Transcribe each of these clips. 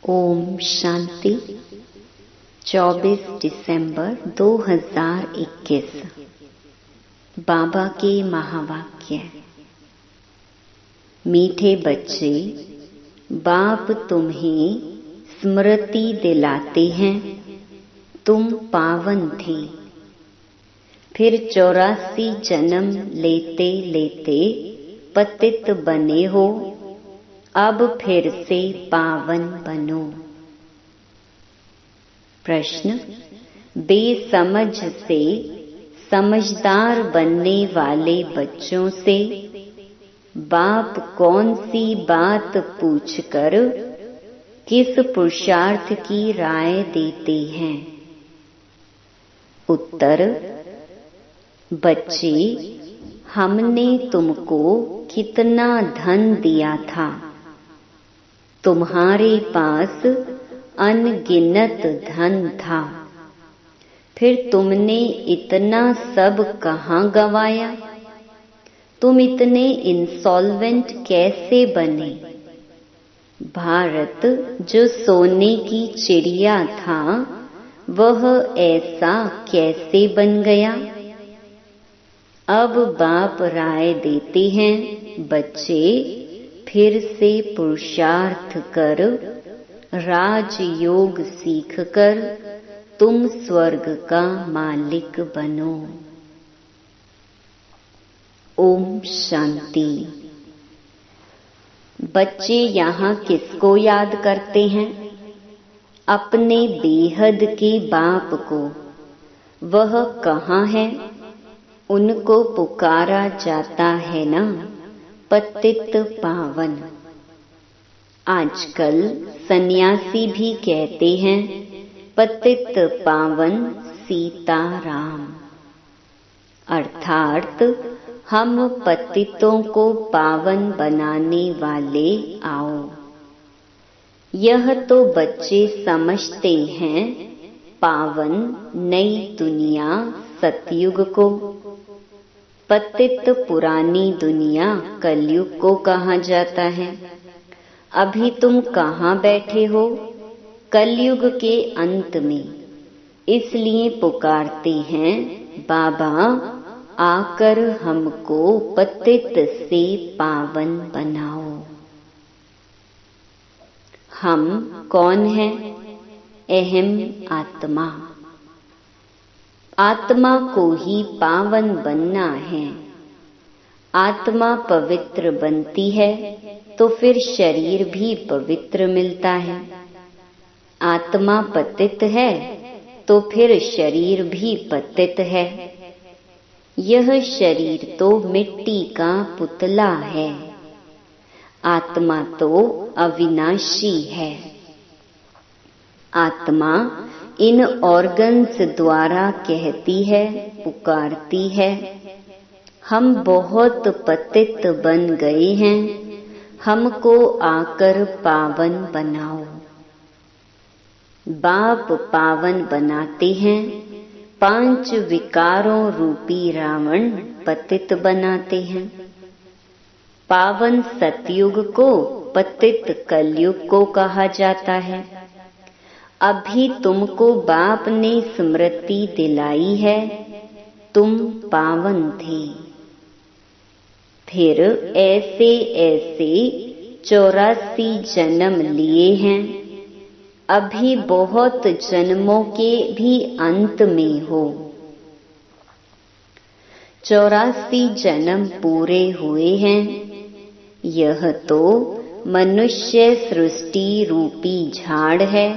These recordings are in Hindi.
ओम शांति। 24 दिसंबर 2021। बाबा के महावाक्य। मीठे बच्चे, बाप तुम्हें स्मृति दिलाते हैं, तुम पावन थे। फिर 84 जन्म लेते लेते पतित बने हो, अब फिर से पावन बनो। प्रश्न। बेसमझ से समझदार बनने वाले बच्चों से बाप कौन सी बात पूछकर किस पुरुषार्थ की राय देते हैं? उत्तर। बच्चे, हमने तुमको कितना धन दिया था, तुम्हारे पास अनगिनत धन था, फिर तुमने इतना सब कहाँ गवाया? तुम इतने इंसॉल्वेंट कैसे बने? भारत जो सोने की चिड़िया था, वह ऐसा कैसे बन गया? अब बाप राय देते हैं, बच्चे फिर से पुरुषार्थ कर, राजयोग सीखकर तुम स्वर्ग का मालिक बनो। ओम शांति। बच्चे यहाँ किसको याद करते हैं? अपने बेहद के बाप को। वह कहाँ है? उनको पुकारा जाता है ना, पतित पावन। आजकल सन्यासी भी कहते हैं, पतित पावन सीताराम। अर्थात हम पतितों को पावन बनाने वाले आओ। यह तो बच्चे समझते हैं पावन नई दुनिया सतयुग को, पतित पुरानी दुनिया कलयुग को कहा जाता है। अभी तुम कहाँ बैठे हो? कलयुग के अंत में। इसलिए पुकारते हैं, बाबा आकर हमको पतित से पावन बनाओ। हम कौन हैं? अहम आत्मा। आत्मा को ही पावन बनना है। आत्मा पवित्र बनती है तो फिर शरीर भी पवित्र मिलता है। आत्मा पतित है तो फिर शरीर भी पतित है। यह शरीर तो मिट्टी का पुतला है, आत्मा तो अविनाशी है। आत्मा इन ऑर्गन्स द्वारा कहती है, पुकारती है, हम बहुत पतित बन गए हैं, हमको आकर पावन बनाओ। बाप पावन बनाते हैं, 5 विकारों रूपी रावण पतित बनाते हैं। पावन सतयुग को पतित कलयुग को कहा जाता है। अभी तुमको बाप ने स्मृति दिलाई है, तुम पावन थे। फिर ऐसे ऐसे 84 जन्म लिए हैं। अभी बहुत जन्मों के भी अंत में हो। 84 जन्म पूरे हुए हैं। यह तो मनुष्य सृष्टि रूपी झाड़ है,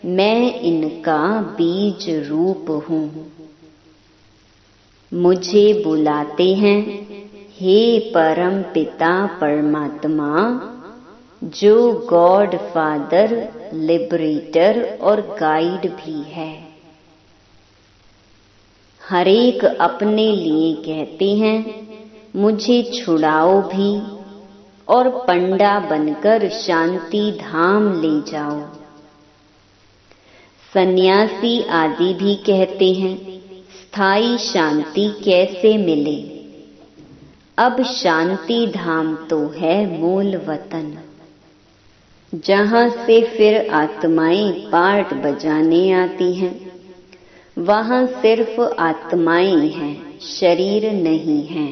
मैं इनका बीज रूप हूँ। मुझे बुलाते हैं, हे परम पिता परमात्मा, जो गॉड फादर, लिबरेटर और गाइड भी है। हर एक अपने लिए कहते हैं, मुझे छुड़ाओ भी और पंडा बनकर शांति धाम ले जाओ। सन्यासी आदि भी कहते हैं, स्थायी शांति कैसे मिले? अब शांति धाम तो है मूल वतन। जहां से फिर आत्माएं पार्ट बजाने आती हैं, वहां सिर्फ आत्माएं हैं, शरीर नहीं है।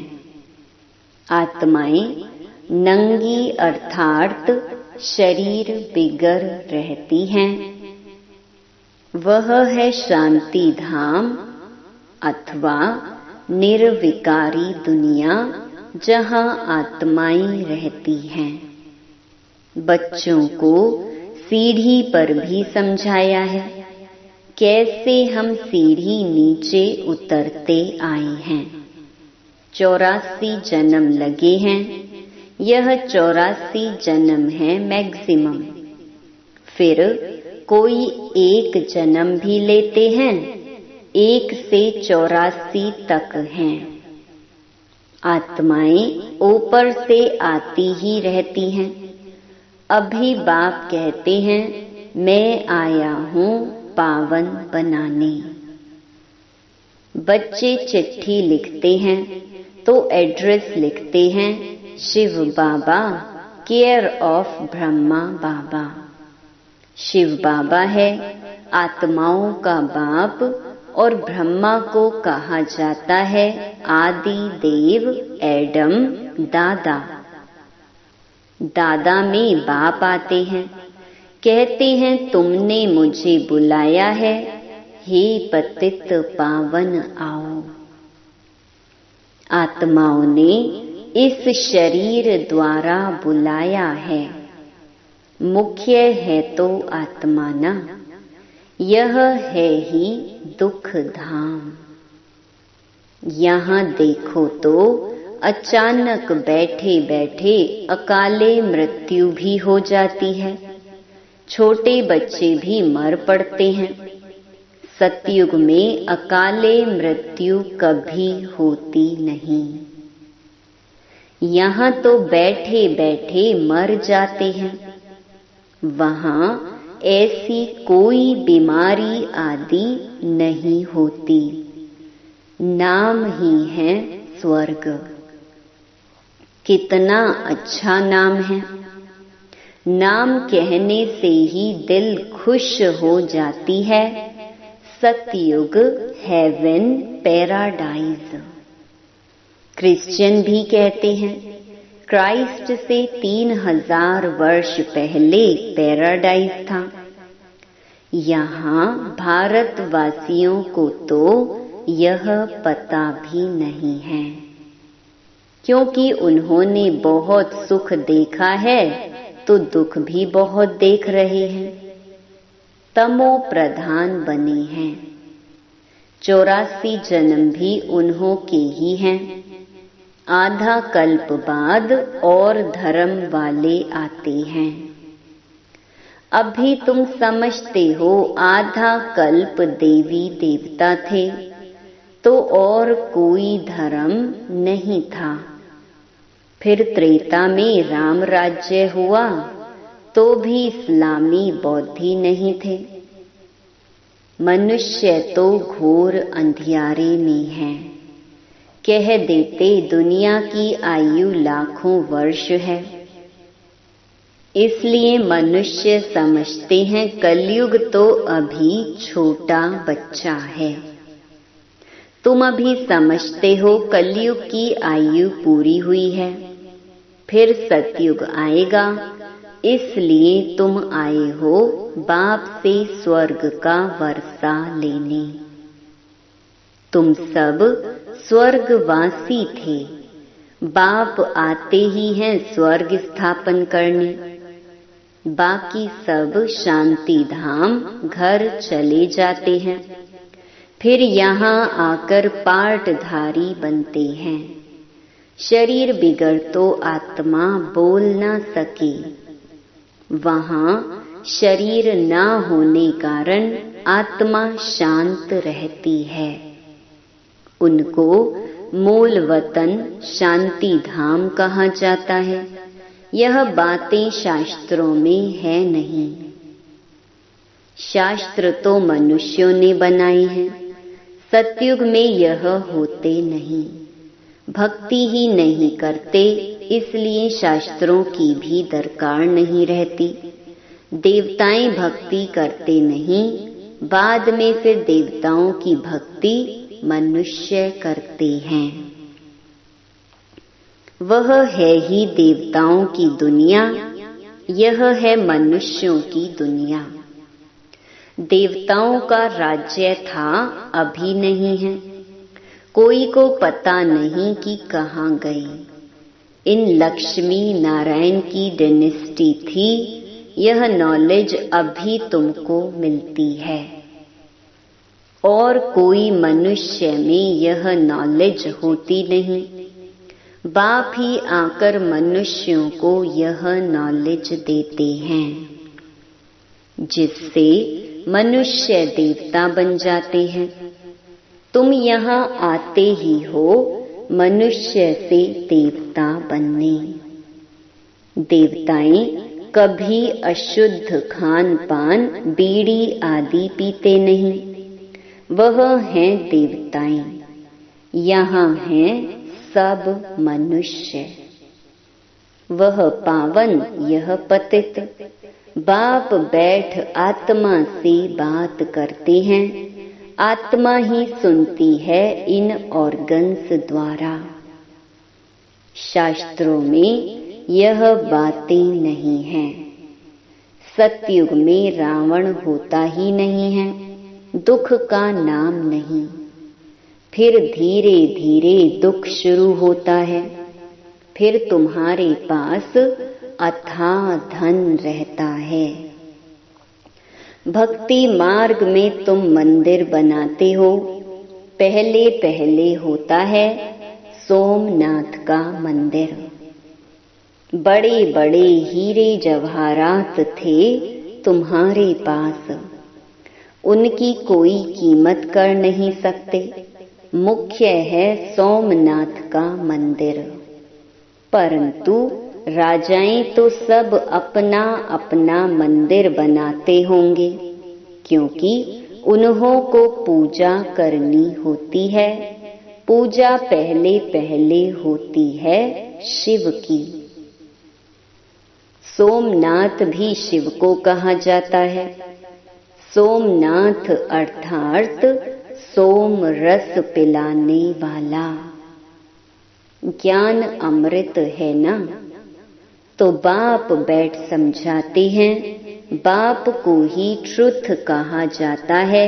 आत्माएं नंगी अर्थात शरीर बिगर रहती हैं। वह है शांति धाम अथवा निर्विकारी दुनिया, जहां आत्माएं रहती हैं। बच्चों को सीढ़ी पर भी समझाया है कैसे हम सीढ़ी नीचे उतरते आए हैं। 84 जन्म लगे हैं, यह 84 जन्म है मैक्सिमम। फिर कोई एक जन्म भी लेते हैं, 1 से 84 तक हैं। आत्माएं ऊपर से आती ही रहती हैं। अभी बाप कहते हैं मैं आया हूँ पावन बनाने। बच्चे चिट्ठी लिखते हैं तो एड्रेस लिखते हैं शिव बाबा, केयर ऑफ ब्रह्मा बाबा। शिव बाबा है आत्माओं का बाप और ब्रह्मा को कहा जाता है आदि देव एडम दादा। दादा में बाप आते हैं, कहते हैं तुमने मुझे बुलाया है, हे पतित पावन आओ। आत्माओं ने इस शरीर द्वारा बुलाया है। मुख्य है तो आत्मा ना, यह है ही दुख धाम। यहाँ देखो तो अचानक बैठे बैठे अकाले मृत्यु भी हो जाती है। छोटे बच्चे भी मर पड़ते हैं। सतयुग में अकाले मृत्यु कभी होती नहीं। यहाँ तो बैठे बैठे मर जाते हैं। वहाँ ऐसी कोई बीमारी आदि नहीं होती। नाम ही है स्वर्ग। कितना अच्छा नाम है। नाम कहने से ही दिल खुश हो जाती है। सतयुग, हेवन, पैराडाइज। क्रिश्चियन भी कहते हैं क्राइस्ट से 3000 वर्ष पहले पैराडाइज था। यहाँ भारतवासियों को तो यह पता भी नहीं है, क्योंकि उन्होंने बहुत सुख देखा है तो दुख भी बहुत देख रहे हैं। तमो प्रधान बने हैं। 84 जन्म भी उन्हों के ही हैं। आधा कल्प बाद और धर्म वाले आते हैं। अभी तुम समझते हो आधा कल्प देवी देवता थे तो और कोई धर्म नहीं था। फिर त्रेता में राम राज्य हुआ तो भी इस्लामी बौद्धि नहीं थे। मनुष्य तो घोर अंधियारे में है। कह देते दुनिया की आयु लाखों वर्ष है। इसलिए मनुष्य समझते हैं कलयुग तो अभी छोटा बच्चा है। तुम अभी समझते हो कलयुग की आयु पूरी हुई है, फिर सतयुग आएगा। इसलिए तुम आए हो बाप से स्वर्ग का वर्षा लेने। तुम सब स्वर्गवासी थे। बाप आते ही हैं स्वर्ग स्थापन करने। बाकी सब शांति धाम घर चले जाते हैं। फिर यहाँ आकर पार्टधारी बनते हैं। शरीर बिगड़ तो आत्मा बोल ना सके। वहाँ शरीर ना होने कारण आत्मा शांत रहती है। उनको मूल वतन शांति धाम कहा जाता है। यह बातें शास्त्रों में है नहीं। शास्त्र तो मनुष्यों ने बनाए हैं। सतयुग में यह होते नहीं। भक्ति ही नहीं करते, इसलिए शास्त्रों की भी दरकार नहीं रहती। देवताएं भक्ति करते नहीं, बाद में फिर देवताओं की भक्ति मनुष्य करते हैं। वह है ही देवताओं की दुनिया, यह है मनुष्यों की दुनिया। देवताओं का राज्य था, अभी नहीं है। कोई को पता नहीं कि कहाँ गए। इन लक्ष्मी नारायण की डायनेस्टी थी, यह नॉलेज अभी तुमको मिलती है। और कोई मनुष्य में यह नॉलेज होती नहीं। बाप ही आकर मनुष्यों को यह नॉलेज देते हैं, जिससे मनुष्य देवता बन जाते हैं। तुम यहाँ आते ही हो मनुष्य से देवता बनने। देवताएं कभी अशुद्ध खान पान, बीड़ी आदि पीते नहीं। वह हैं देवताएं, यहाँ हैं सब मनुष्य। वह पावन, यह पतित। बाप बैठ आत्मा से बात करते हैं, आत्मा ही सुनती है इन ऑर्गन्स द्वारा। शास्त्रों में यह बातें नहीं हैं। सतयुग में रावण होता ही नहीं है, दुख का नाम नहीं। फिर धीरे धीरे दुख शुरू होता है। फिर तुम्हारे पास अथाह धन रहता है। भक्ति मार्ग में तुम मंदिर बनाते हो। पहले पहले होता है सोमनाथ का मंदिर। बड़े बड़े हीरे जवाहरात थे तुम्हारे पास, उनकी कोई कीमत कर नहीं सकते। मुख्य है सोमनाथ का मंदिर। परंतु राजाएं तो सब अपना अपना मंदिर बनाते होंगे, क्योंकि उन्हों को पूजा करनी होती है। पूजा पहले पहले होती है शिव की। सोमनाथ भी शिव को कहा जाता है। सोमनाथ अर्थात सोम रस पिलाने वाला। ज्ञान अमृत है ना। तो बाप बैठ समझाते हैं। बाप को ही ट्रुथ कहा जाता है।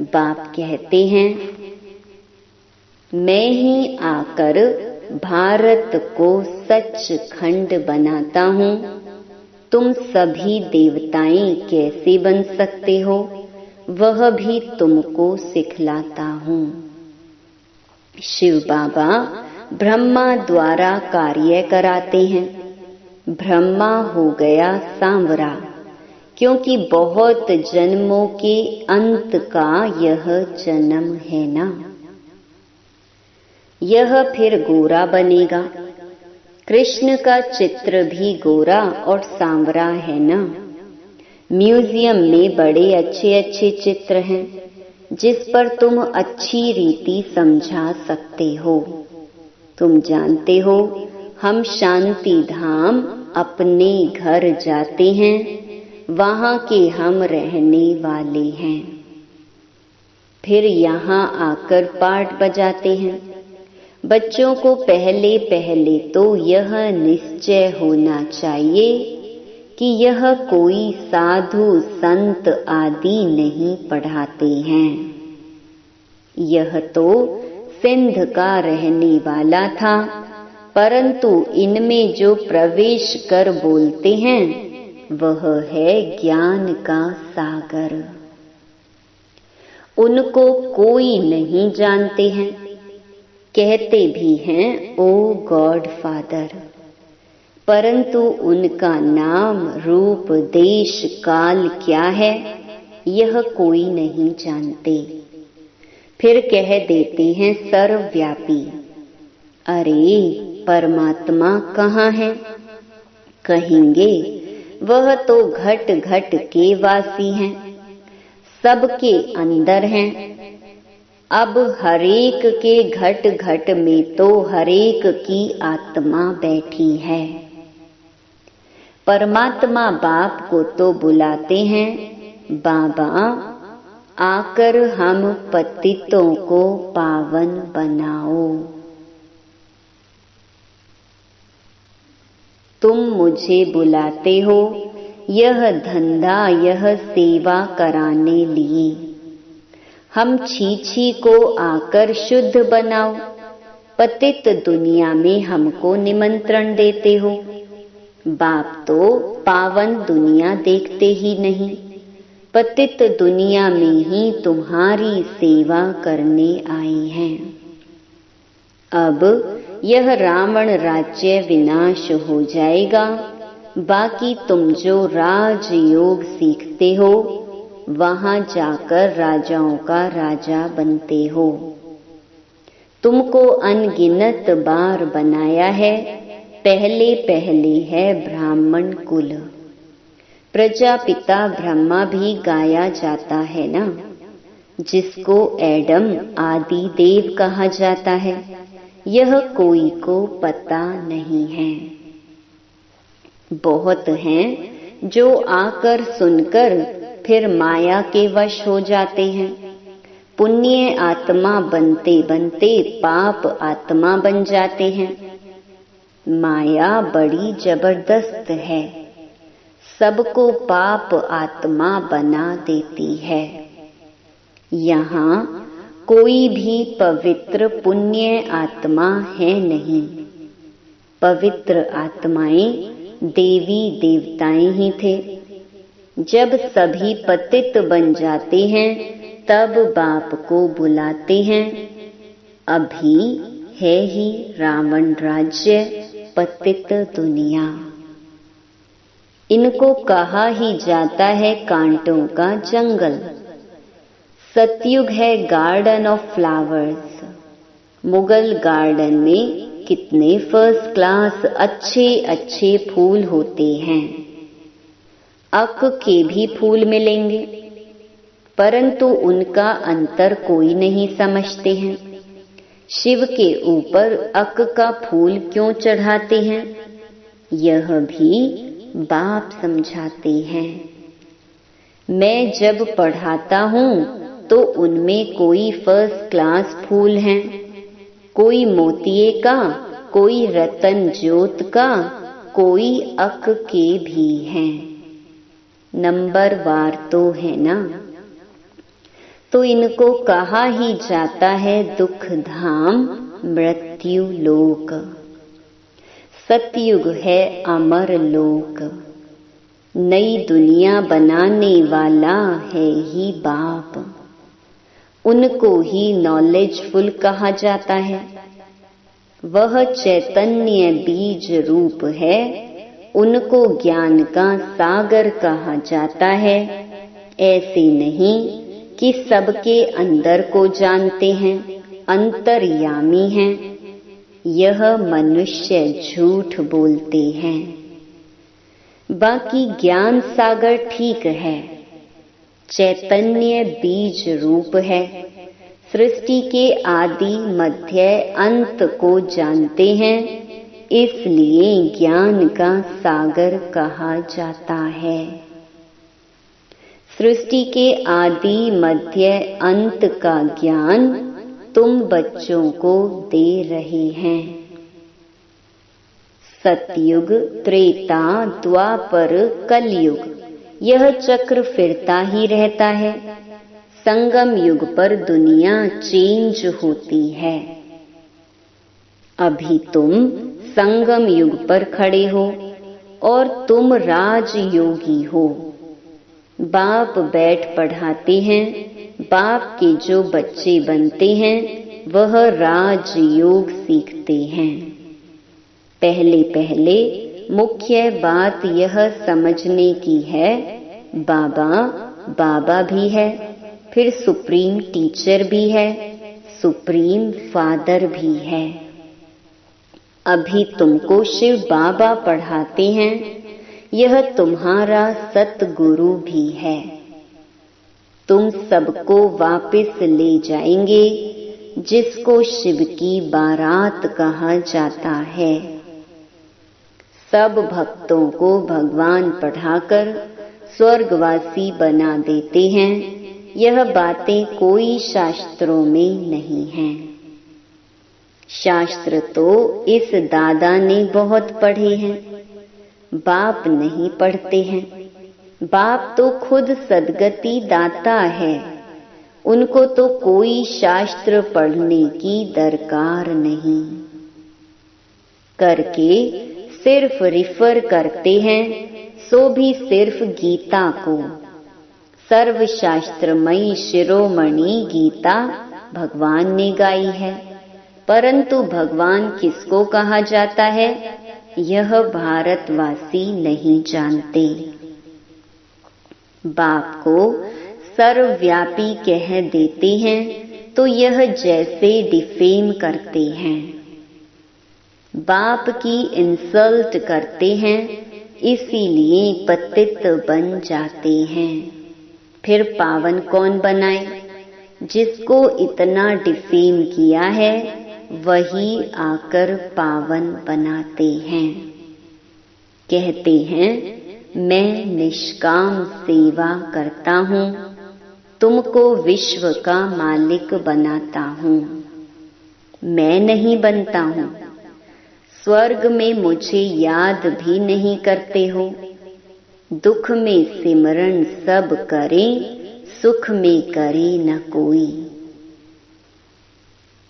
बाप कहते हैं, मैं ही आकर भारत को सचखंड बनाता हूँ। तुम सभी देवताएं कैसे बन सकते हो, वह भी तुमको सिखलाता हूँ। शिव बाबा ब्रह्मा द्वारा कार्य कराते हैं। ब्रह्मा हो गया सांवरा, क्योंकि बहुत जन्मों के अंत का यह जन्म है ना। यह फिर गोरा बनेगा। कृष्ण का चित्र भी गोरा और सांवरा है ना। म्यूजियम में बड़े अच्छे अच्छे चित्र हैं, जिस पर तुम अच्छी रीति समझा सकते हो। तुम जानते हो, हम शांति धाम अपने घर जाते हैं, वहां के हम रहने वाले हैं। फिर यहाँ आकर पाठ बजाते हैं। बच्चों को पहले पहले तो यह निश्चय होना चाहिए कि यह कोई साधु संत आदि नहीं पढ़ाते हैं। यह तो सिंध का रहने वाला था, परंतु इनमें जो प्रवेश कर बोलते हैं वह है ज्ञान का सागर। उनको कोई नहीं जानते हैं। कहते भी हैं ओ गॉड फादर, परंतु उनका नाम रूप देश काल क्या है यह कोई नहीं जानते। फिर कह देते हैं सर्वव्यापी। अरे परमात्मा कहाँ है? कहेंगे वह तो घट घट के वासी हैं, सबके अंदर हैं। अब हरेक के घट घट में तो हरेक की आत्मा बैठी है। परमात्मा बाप को तो बुलाते हैं, बाबा आकर हम पतितों को पावन बनाओ। तुम मुझे बुलाते हो यह धंधा, यह सेवा कराने लिए। हम छी को आकर शुद्ध बनाओ। पतित दुनिया में हमको निमंत्रण देते हो। बाप तो पावन दुनिया देखते ही नहीं, पतित दुनिया में ही तुम्हारी सेवा करने आए हैं। अब यह रावण राज्य विनाश हो जाएगा। बाकी तुम जो राजयोग सीखते हो वहां जाकर राजाओं का राजा बनते हो। तुमको अनगिनत बार बनाया है। पहले पहले है ब्राह्मण कुल। प्रजापिता ब्रह्मा भी गाया जाता है ना, जिसको एडम आदि देव कहा जाता है। यह कोई को पता नहीं है। बहुत हैं जो आकर सुनकर फिर माया के वश हो जाते हैं। पुण्य आत्मा बनते बनते पाप आत्मा बन जाते हैं। माया बड़ी जबरदस्त है, सबको पाप आत्मा बना देती है। यहाँ कोई भी पवित्र पुण्य आत्मा है नहीं। पवित्र आत्माएं देवी देवताएं ही थे। जब सभी पतित बन जाते हैं तब बाप को बुलाते हैं। अभी है ही रावण राज्य, पतित दुनिया। इनको कहा ही जाता है कांटों का जंगल। सतयुग है garden of flowers. Mughal garden में कितने फर्स्ट क्लास अच्छे अच्छे फूल होते हैं। अक के भी फूल मिलेंगे, परंतु उनका अंतर कोई नहीं समझते हैं। शिव के ऊपर अक का फूल क्यों चढ़ाते हैं, यह भी बाप समझाते हैं। मैं जब पढ़ाता हूँ तो उनमें कोई फर्स्ट क्लास फूल हैं, कोई मोतिये का, कोई रतन ज्योत का, कोई अक के भी हैं। नंबरवार तो है ना। तो इनको कहा ही जाता है दुख धाम, मृत्यु लोक। सतयुग है अमर लोक। नई दुनिया बनाने वाला है ही बाप। उनको ही नॉलेजफुल कहा जाता है। वह चैतन्य बीज रूप है। उनको ज्ञान का सागर कहा जाता है। ऐसे नहीं कि सबके अंदर को जानते हैं, अंतर्यामी हैं। यह मनुष्य झूठ बोलते हैं। बाकी ज्ञान सागर ठीक है, चैतन्य बीज रूप है। सृष्टि के आदि मध्य अंत को जानते हैं, इसलिए ज्ञान का सागर कहा जाता है। सृष्टि के आदि मध्य अंत का ज्ञान तुम बच्चों को दे रहे हैं। सतयुग, त्रेता, द्वापर, कलयुग, यह चक्र फिरता ही रहता है। संगम युग पर दुनिया चेंज होती है। अभी तुम संगम युग पर खड़े हो और तुम राजयोगी हो। बाप बैठ पढ़ाते हैं। बाप के जो बच्चे बनते हैं वह राजयोग सीखते हैं। पहले पहले मुख्य बात यह समझने की है, बाबा बाबा भी है, फिर सुप्रीम टीचर भी है, सुप्रीम फादर भी है। अभी तुमको शिव बाबा पढ़ाते हैं, यह तुम्हारा सतगुरु भी है। तुम सबको वापस ले जाएंगे, जिसको शिव की बारात कहा जाता है। सब भक्तों को भगवान पढ़ाकर स्वर्गवासी बना देते हैं। यह बातें कोई शास्त्रों में नहीं हैं। शास्त्र तो इस दादा ने बहुत पढ़े हैं, बाप नहीं पढ़ते हैं। बाप तो खुद सद्गति दाता है, उनको तो कोई शास्त्र पढ़ने की दरकार नहीं। करके सिर्फ रिफर करते हैं, सो भी सिर्फ गीता को। सर्वशास्त्रमयी शिरोमणि गीता भगवान ने गाई है, परंतु भगवान किसको कहा जाता है यह भारतवासी नहीं जानते। बाप को सर्वव्यापी कह देते हैं तो यह जैसे डिफेम करते हैं। बाप की इंसल्ट करते हैं, इसीलिए पतित बन जाते हैं। फिर पावन कौन बनाए? जिसको इतना डिफेम किया है वही आकर पावन बनाते हैं। कहते हैं मैं निष्काम सेवा करता हूँ, तुमको विश्व का मालिक बनाता हूँ। मैं नहीं बनता हूँ। स्वर्ग में मुझे याद भी नहीं करते हो। दुख में सिमरन सब करें, सुख में करे न कोई।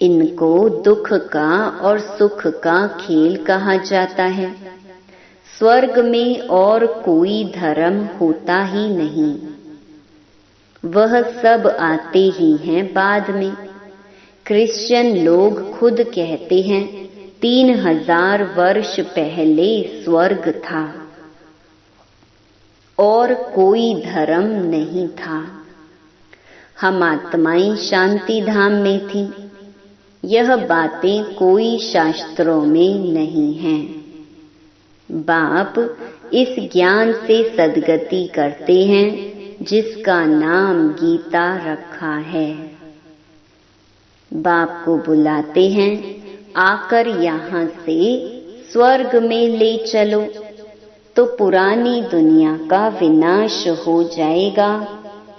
इनको दुख का और सुख का खेल कहा जाता है। स्वर्ग में और कोई धर्म होता ही नहीं, वह सब आते ही हैं बाद में। क्रिश्चियन लोग खुद कहते हैं 3000 वर्ष पहले स्वर्ग था और कोई धर्म नहीं था। हम आत्माएं शांति धाम में थी। यह बातें कोई शास्त्रों में नहीं हैं। बाप इस ज्ञान से सद्गति करते हैं जिसका नाम गीता रखा है। बाप को बुलाते हैं आकर यहाँ से स्वर्ग में ले चलो, तो पुरानी दुनिया का विनाश हो जाएगा।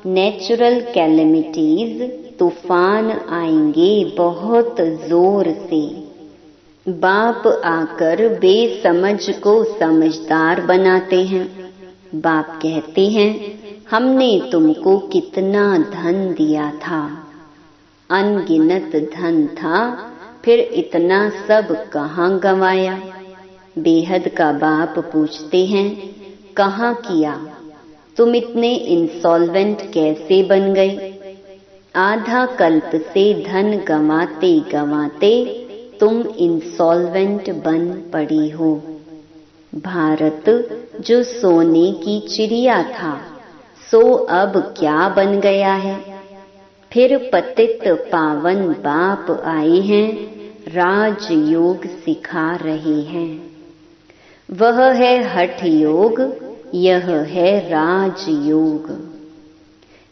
नेचुरल कैलेमिटीज तूफान आएंगे बहुत जोर से। बाप आकर बेसमझ को समझदार बनाते हैं। बाप कहते हैं हमने तुमको कितना धन दिया था, अनगिनत धन था, फिर इतना सब कहाँ गंवाया। बेहद का बाप पूछते हैं कहाँ किया, तुम इतने इंसॉल्वेंट कैसे बन गए। आधा कल्प से धन गंवाते गंवाते तुम इंसॉल्वेंट बन पड़ी हो। भारत जो सोने की चिड़िया था सो अब क्या बन गया है। फिर पतित पावन बाप आए हैं, राजयोग सिखा रहे हैं। वह है हठ योग, यह है राजयोग।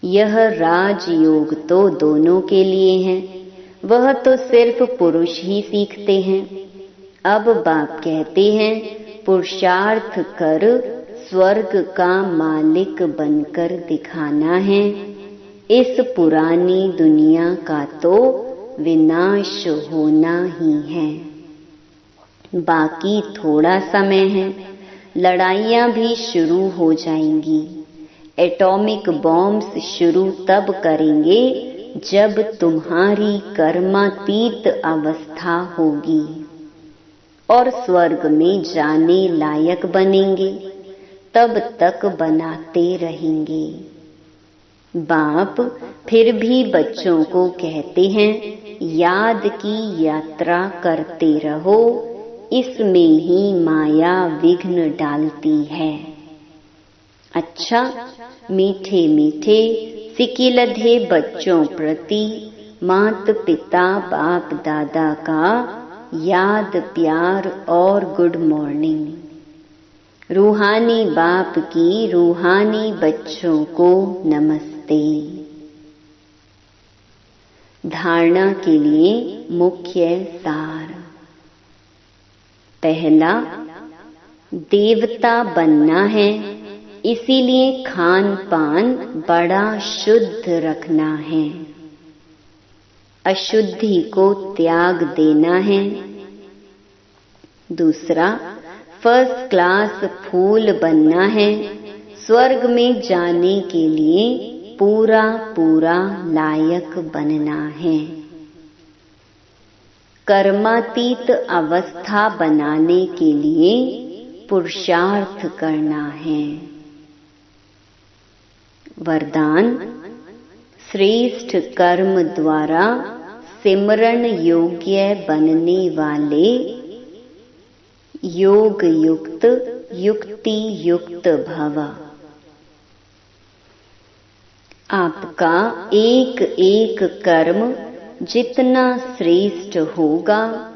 यह राजयोग तो दोनों के लिए है, वह तो सिर्फ पुरुष ही सीखते हैं। अब बाप कहते हैं पुरुषार्थ कर स्वर्ग का मालिक बनकर दिखाना है। इस पुरानी दुनिया का तो विनाश होना ही है। बाकी थोड़ा समय है, लड़ाइयाँ भी शुरू हो जाएंगी। एटॉमिक बॉम्ब्स शुरू तब करेंगे जब तुम्हारी कर्मातीत अवस्था होगी और स्वर्ग में जाने लायक बनेंगे, तब तक बनाते रहेंगे। बाप फिर भी बच्चों को कहते हैं याद की यात्रा करते रहो, इसमें ही माया विघ्न डालती है। अच्छा, मीठे मीठे सिकिलधे बच्चों प्रति मात पिता बाप दादा का याद प्यार और गुड मॉर्निंग। रूहानी बाप की रूहानी बच्चों को नमस्ते। धारणा के लिए मुख्य सार। पहला, देवता बनना है, इसीलिए खान पान बड़ा शुद्ध रखना है। अशुद्धि को त्याग देना है। दूसरा, फर्स्ट क्लास फूल बनना है। स्वर्ग में जाने के लिए पूरा पूरा लायक बनना है। कर्मातीत अवस्था बनाने के लिए पुरुषार्थ करना है। वरदान, श्रेष्ठ कर्म द्वारा सिमरण योग्य बनने वाले योग युक्त युक्ति युक्त भव। आपका एक एक कर्म जितना श्रेष्ठ होगा,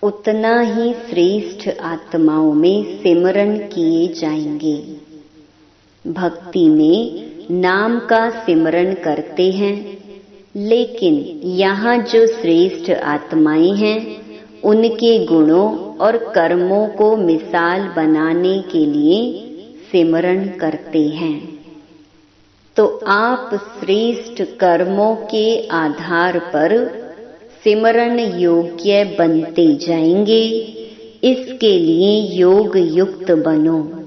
उतना ही श्रेष्ठ आत्माओं में सिमरण किए जाएंगे। भक्ति में नाम का सिमरण करते हैं, लेकिन यहाँ जो श्रेष्ठ आत्माएं हैं, उनके गुणों और कर्मों को मिसाल बनाने के लिए सिमरण करते हैं। तो आप श्रेष्ठ कर्मों के आधार पर सिमरण योग्य बनते जाएंगे। इसके लिए योग युक्त बनो।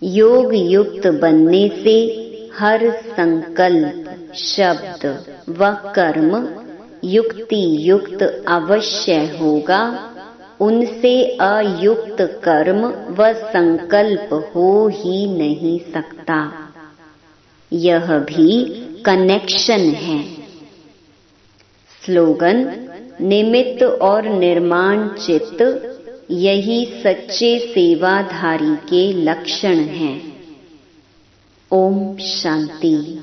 योग युक्त बनने से हर संकल्प, शब्द व कर्म युक्ति युक्त अवश्य होगा। उनसे अयुक्त कर्म व संकल्प हो ही नहीं सकता। यह भी कनेक्शन है। स्लोगन, निमित्त और निर्माण चित्त, यही सच्चे सेवाधारी के लक्षण हैं। ओम शांति।